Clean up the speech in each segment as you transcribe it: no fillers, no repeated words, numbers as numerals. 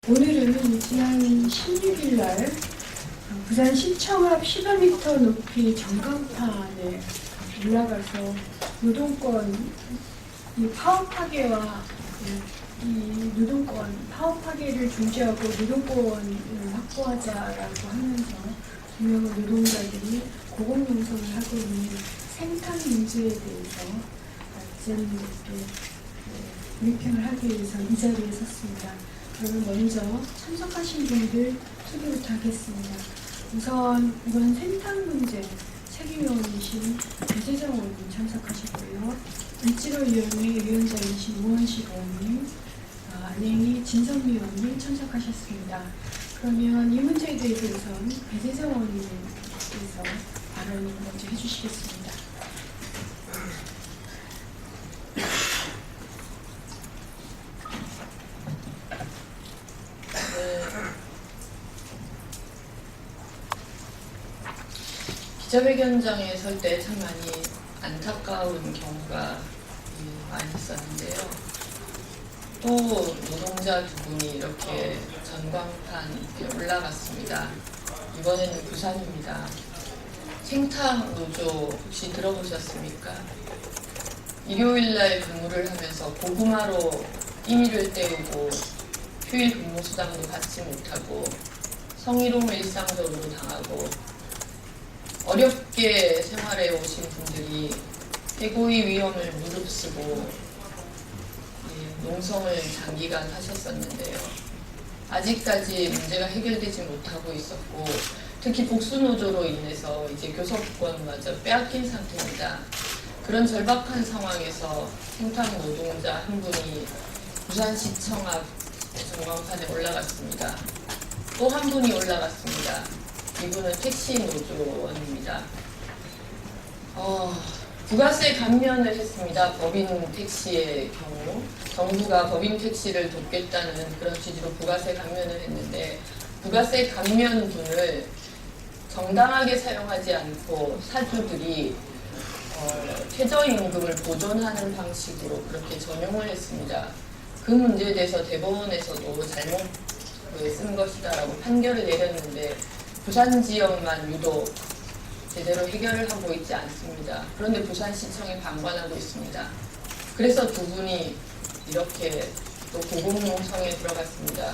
오늘은 지난 16일 날 부산시청 앞 10여 미터 높이 전광판에 올라가서 노동권 파업 파괴와 이 노동권 파업 파괴를 중지하고 노동권을 확보하자라고 하면서 유명한 노동자들이 고공농성을 하고 있는 생탄 문제에 대해서 기자님들께 브리핑을 하기 위해서 이 자리에 섰습니다. 그러면 먼저 참석하신 분들 소개부터 하겠습니다. 우선 이번 생탄 문제 책임위원이신 배재정 의원님 참석하시고요. 일지로위원회 위원장이신 우원식 의원님, 안행이 진선미 의원님 참석하셨습니다. 그러면 이 문제에 대해서는 배재정 의원님께서 발언을 먼저 해주시겠습니다. 기자회견장에 설 때 참 많이 안타까운 경우가 많이 있었는데요. 또 노동자 두 분이 이렇게 전광판 이렇게 올라갔습니다. 이번에는 부산입니다. 생탁 노조 혹시 들어보셨습니까? 일요일날 근무를 하면서 고구마로 끼니를 때우고 휴일 근무 수당도 받지 못하고 성희롱을 일상적으로 당하고 어렵게 생활해 오신 분들이 해고의 위험을 무릅쓰고 농성을 장기간 하셨었는데요. 아직까지 문제가 해결되지 못하고 있었고 특히 복수노조로 인해서 이제 교섭권마저 빼앗긴 상태입니다. 그런 절박한 상황에서 생탁 노동자 한 분이 부산시청 앞 전광판에 올라갔습니다. 또 한 분이 올라갔습니다. 이분은 택시 노조원입니다. 부가세 감면을 했습니다. 법인 택시의 경우 정부가 법인 택시를 돕겠다는 그런 취지로 부가세 감면을 했는데 부가세 감면분을 정당하게 사용하지 않고 사주들이 최저임금을 보존하는 방식으로 그렇게 전용을 했습니다. 그 문제에 대해서 대법원에서도 잘못 쓴 것이다라고 판결을 내렸는데 부산 지역만 유독 제대로 해결을 하고 있지 않습니다. 그런데 부산시청이 방관하고 있습니다. 그래서 두 분이 이렇게 또 고공농성에 들어갔습니다.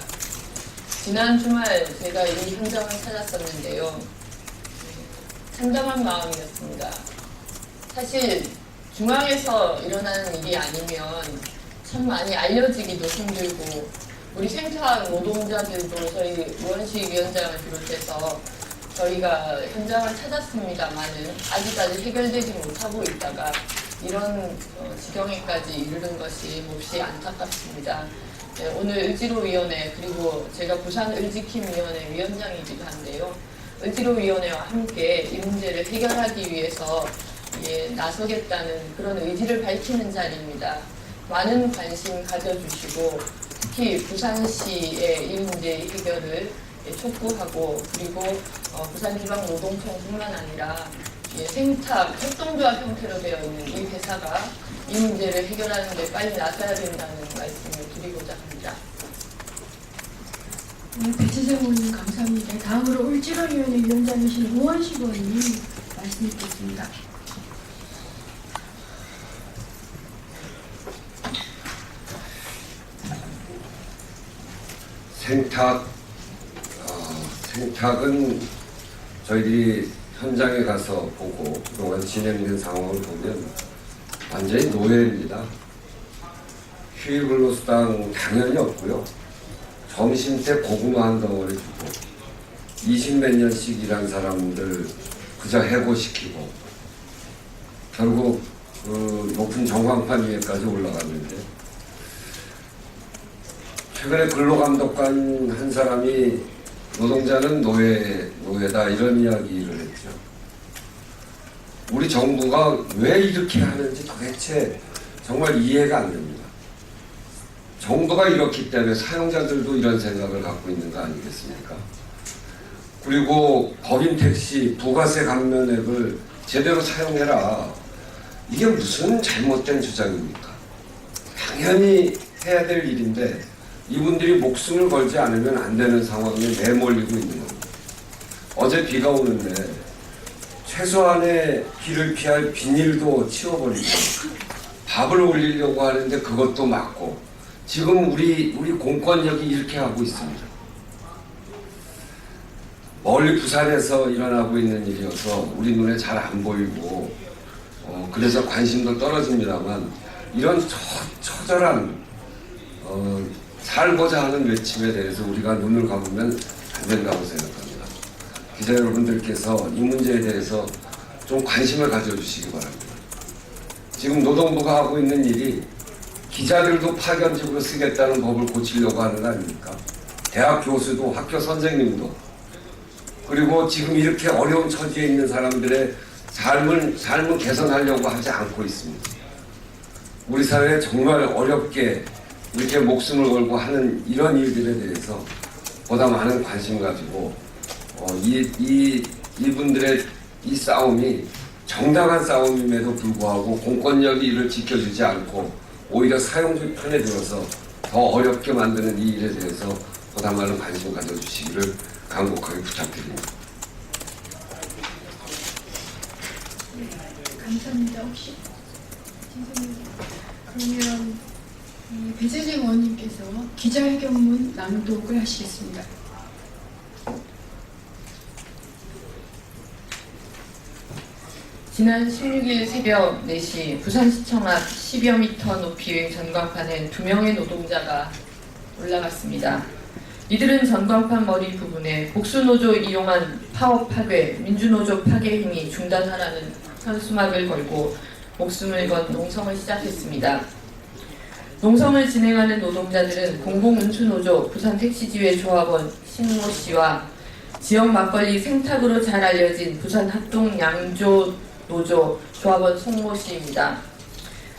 지난 주말 제가 이 현장을 찾았었는데요. 참담한 마음이었습니다. 사실 중앙에서 일어나는 일이 아니면 참 많이 알려지기도 힘들고 우리 생탁 노동자들도 저희 우원식 위원장을 비롯해서 저희가 현장을 찾았습니다만은 아직까지 해결되지 못하고 있다가 이런 지경에까지 이르는 것이 몹시 안타깝습니다. 네, 오늘 을지로위원회 그리고 제가 부산을지킴위원회 위원장이기도 한데요. 을지로위원회와 함께 이 문제를 해결하기 위해서 나서겠다는 그런 의지를 밝히는 자리입니다. 많은 관심 가져주시고 특히 부산시의 이 문제의 해결을 촉구하고 그리고 부산지방노동청뿐만 아니라 생탁 협동조합 형태로 되어 있는 이 회사가 이 문제를 해결하는 데 빨리 나서야 된다는 말씀을 드리고자 합니다. 네, 배재정 의원님 감사합니다. 다음으로 을지로위원회 위원장이신 우원식 의원님 말씀 듣겠습니다. 생탁은 저희들이 현장에 가서 보고 그동안 진행된 상황을 보면 완전히 노예입니다. 휴일 근로수당 당연히 없고요. 점심때 고구마 한 덩어리 주고 20몇 년씩 일한 사람들 그저 해고시키고 결국 그 높은 전광판 위에까지 올라갔는데 최근에 근로감독관 한 사람이 노동자는 노예다 이런 이야기를 했죠. 우리 정부가 왜 이렇게 하는지 도대체 정말 이해가 안 됩니다. 정부가 이렇기 때문에 사용자들도 이런 생각을 갖고 있는 거 아니겠습니까? 그리고 법인 택시 부가세 감면액을 제대로 사용해라. 이게 무슨 잘못된 주장입니까? 당연히 해야 될 일인데 이분들이 목숨을 걸지 않으면 안 되는 상황에 내몰리고 있는 겁니다. 어제 비가 오는데 최소한의 비를 피할 비닐도 치워버리고 밥을 올리려고 하는데 그것도 막고 지금 우리 공권력이 이렇게 하고 있습니다. 멀리 부산에서 일어나고 있는 일이어서 우리 눈에 잘 안 보이고 그래서 관심도 떨어집니다만 이런 처절한 살고자 하는 외침에 대해서 우리가 눈을 감으면 안 된다고 생각합니다. 기자 여러분들께서 이 문제에 대해서 좀 관심을 가져주시기 바랍니다. 지금 노동부가 하고 있는 일이 기자들도 파견직으로 쓰겠다는 법을 고치려고 하는 거 아닙니까? 대학 교수도 학교 선생님도 그리고 지금 이렇게 어려운 처지에 있는 사람들의 삶을 개선하려고 하지 않고 있습니다. 우리 사회에 정말 어렵게 이렇게 목숨을 걸고 하는 이런 일들에 대해서 보다 많은 관심 가지고 이분들의 이 싸움이 정당한 싸움임에도 불구하고 공권력이 이를 지켜주지 않고 오히려 사용주 편에 들어서 더 어렵게 만드는 이 일에 대해서 보다 많은 관심 가져주시기를 간곡하게 부탁드립니다. 감사합니다. 혹시 그러면 배재재 의원님께서 기자회견문 낭독을 하시겠습니다. 지난 16일 새벽 4시 부산시청 앞 10여 미터 높이의 전광판에 2명의 노동자가 올라갔습니다. 이들은 전광판 머리 부분에 복수노조 이용한 파업 파괴, 민주노조 파괴 행위 중단하라는 현수막을 걸고 목숨을 건 농성을 시작했습니다. 농성을 진행하는 노동자들은 공공운수노조 부산택시지회 조합원 신모 씨와 지역 막걸리 생탁으로 잘 알려진 부산 합동 양조노조 조합원 송모 씨입니다.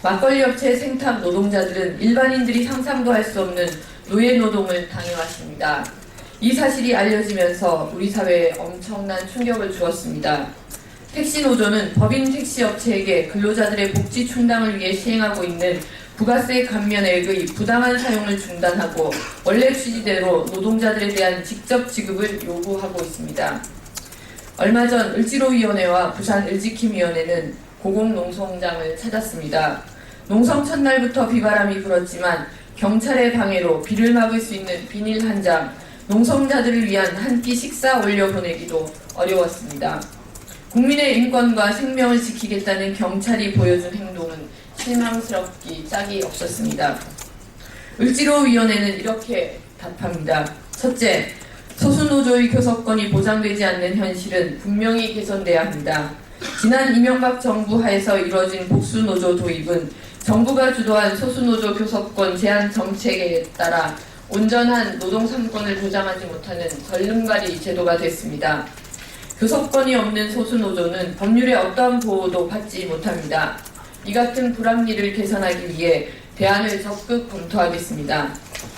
막걸리 업체 생탁 노동자들은 일반인들이 상상도 할 수 없는 노예 노동을 당해왔습니다. 이 사실이 알려지면서 우리 사회에 엄청난 충격을 주었습니다. 택시노조는 법인 택시업체에게 근로자들의 복지 충당을 위해 시행하고 있는 부가세 감면액의 부당한 사용을 중단하고 원래 취지대로 노동자들에 대한 직접 지급을 요구하고 있습니다. 얼마 전 을지로위원회와 부산을지킴위원회는 고공농성장을 찾았습니다. 농성 첫날부터 비바람이 불었지만 경찰의 방해로 비를 막을 수 있는 비닐 한 장, 농성자들을 위한 한 끼 식사 올려보내기도 어려웠습니다. 국민의 인권과 생명을 지키겠다는 경찰이 보여준 행동은 실망스럽기 짝이 없었습니다. 을지로위원회는 이렇게 답합니다. 첫째, 소수노조의 교섭권이 보장되지 않는 현실은 분명히 개선돼야 합니다. 지난 이명박 정부 하에서 이뤄진 복수노조 도입은 정부가 주도한 소수노조 교섭권 제한 정책에 따라 온전한 노동 3권을 보장하지 못하는 전륜발이 제도가 됐습니다. 교섭권이 없는 소수노조는 법률의 어떠한 보호도 받지 못합니다. 이 같은 불합리를 개선하기 위해 대안을 적극 검토하겠습니다.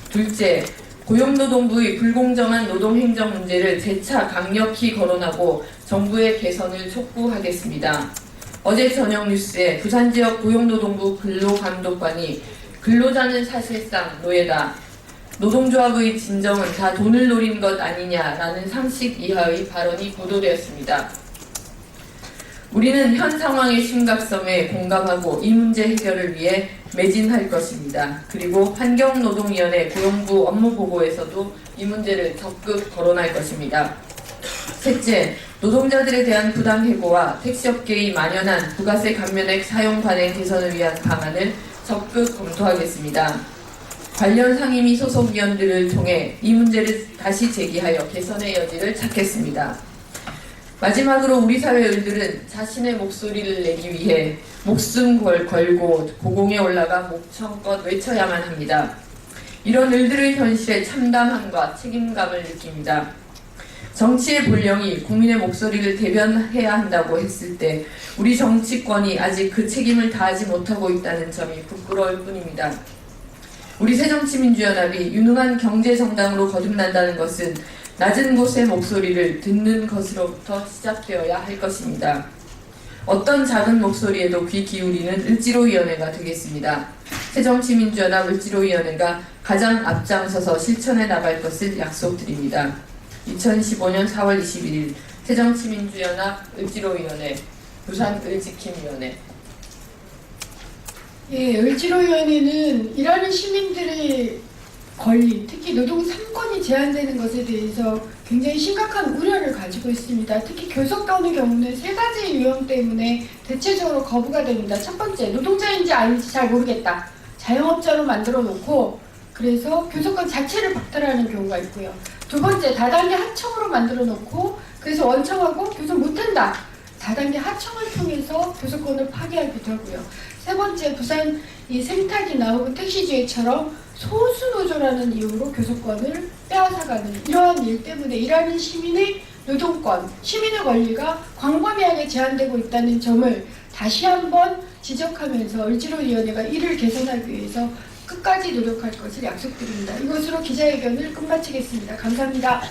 둘째, 고용노동부의 불공정한 노동행정 문제를 재차 강력히 거론하고 정부의 개선을 촉구하겠습니다. 어제 저녁 뉴스에 부산지역 고용노동부 근로감독관이 근로자는 사실상 노예다. 노동조합의 진정은 다 돈을 노린 것 아니냐라는 상식 이하의 발언이 보도되었습니다. 우리는 현 상황의 심각성에 공감하고 이 문제 해결을 위해 매진할 것입니다. 그리고 환경노동위원회 고용부 업무보고에서도 이 문제를 적극 거론할 것입니다. 셋째, 노동자들에 대한 부당해고와 택시업계의 만연한 부가세 감면액 사용 관행 개선을 위한 방안을 적극 검토하겠습니다. 관련 상임위 소속위원들을 통해 이 문제를 다시 제기하여 개선의 여지를 찾겠습니다. 마지막으로 우리 사회의들은 자신의 목소리를 내기 위해 목숨 걸고 고공에 올라가 목청껏 외쳐야만 합니다. 이런 일들의 현실에 참담함과 책임감을 느낍니다. 정치의 본령이 국민의 목소리를 대변해야 한다고 했을 때 우리 정치권이 아직 그 책임을 다하지 못하고 있다는 점이 부끄러울 뿐입니다. 우리 새정치민주연합이 유능한 경제정당으로 거듭난다는 것은 낮은 곳의 목소리를 듣는 것으로부터 시작되어야 할 것입니다. 어떤 작은 목소리에도 귀 기울이는 을지로위원회가 되겠습니다. 새정치민주연합 을지로위원회가 가장 앞장서서 실천해 나갈 것을 약속드립니다. 2015년 4월 21일 새정치민주연합 을지로위원회, 부산을지킴위원회. 예, 을지로위원회는 일하는 시민들의 권리, 특히 노동 3권이 제한되는 것에 대해서 굉장히 심각한 우려를 가지고 있습니다. 특히 교섭권의 경우는 세 가지 유형 때문에 대체적으로 거부가 됩니다. 첫 번째, 노동자인지 아닌지 잘 모르겠다. 자영업자로 만들어 놓고 그래서 교섭권 자체를 박탈하는 경우가 있고요. 두 번째, 다단계 하청으로 만들어 놓고 그래서 원청하고 교섭 못한다. 다단계 하청을 통해서 교섭권을 파기하기도 하고요. 세 번째, 부산 이 생탁이나 혹은 택시주의처럼 소수 노조라는 이유로 교섭권을 빼앗아가는 이러한 일 때문에 일하는 시민의 노동권, 시민의 권리가 광범위하게 제한되고 있다는 점을 다시 한번 지적하면서 을지로위원회가 이를 개선하기 위해서 끝까지 노력할 것을 약속드립니다. 이것으로 기자회견을 끝마치겠습니다. 감사합니다.